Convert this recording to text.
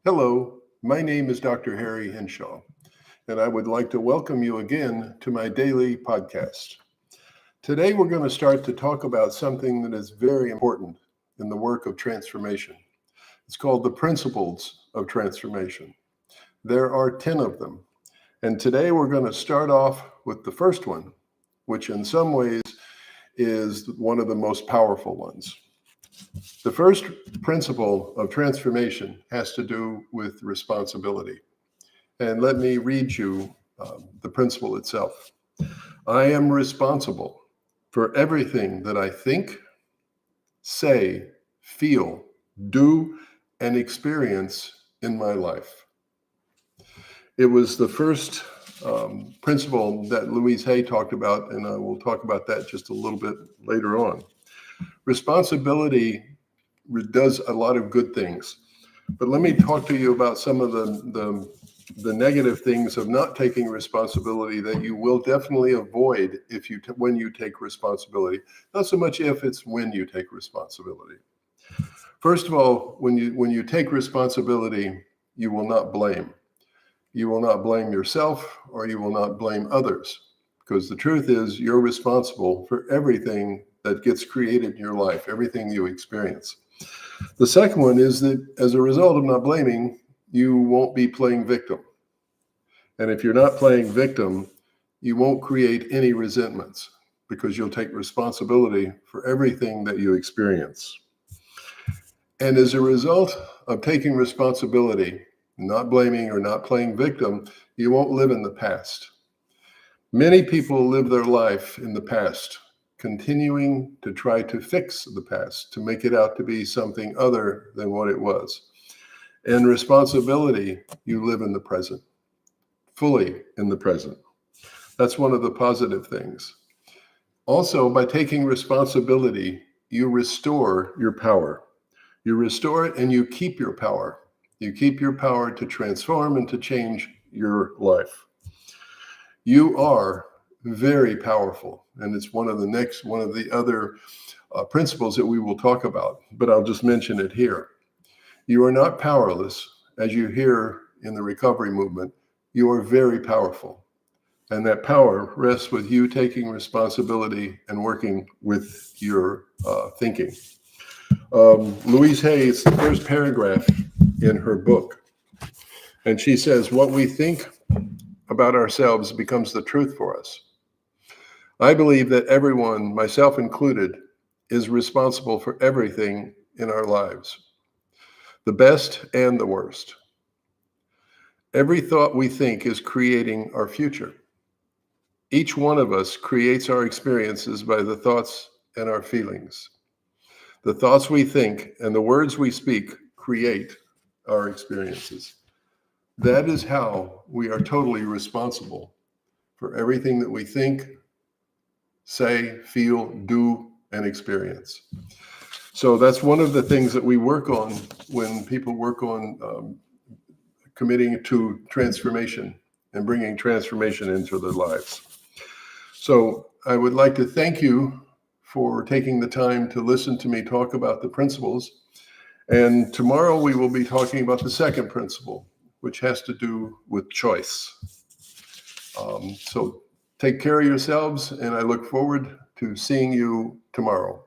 Hello, my name is Dr. Harry Henshaw, and I would like to welcome you again to my daily podcast. Today, we're going to start to talk about something that is very important in the work of transformation. It's called the principles of transformation. There are 10 of them, and today we're going to start off with the first one, which in some ways is one of the most powerful ones. The first principle of transformation has to do with responsibility. And let me read you the principle itself. I am responsible for everything that I think, say, feel, do, and experience in my life. It was the first principle that Louise Hay talked about, and I will talk about that just a little bit later on. Responsibility does a lot of good things, but let me talk to you about some of the negative things of not taking responsibility that you will definitely avoid when you take responsibility. Not so much if, it's when you take responsibility. First of all, when you take responsibility, you will not blame. You will not blame yourself, or you will not blame others, because the truth is you're responsible for everything that gets created in your life, everything you experience. The second one is that as a result of not blaming, you won't be playing victim. And if you're not playing victim, you won't create any resentments because you'll take responsibility for everything that you experience. And as a result of taking responsibility, not blaming or not playing victim, you won't live in the past. Many people live their life in the past, continuing to try to fix the past, to make it out to be something other than what it was. And responsibility, you live in the present, fully in the present. That's one of the positive things. Also, by taking responsibility, you restore your power. You restore it and you keep your power. You keep your power to transform and to change your life. You are very powerful, and it's one of the other principles that we will talk about, but I'll just mention it here. You are not powerless, as you hear in the recovery movement. You are very powerful, and that power rests with you taking responsibility and working with your thinking. Louise Hay, it's the first paragraph in her book, and she says, what we think about ourselves becomes the truth for us. I believe that everyone, myself included, is responsible for everything in our lives, the best and the worst. Every thought we think is creating our future. Each one of us creates our experiences by the thoughts and our feelings. The thoughts we think and the words we speak create our experiences. That is how we are totally responsible for everything that we think, say, feel, do, and experience. So that's one of the things that we work on when people work on committing to transformation and bringing transformation into their lives. So I would like to thank you for taking the time to listen to me talk about the principles. And tomorrow we will be talking about the second principle, which has to do with choice. So take care of yourselves, and I look forward to seeing you tomorrow.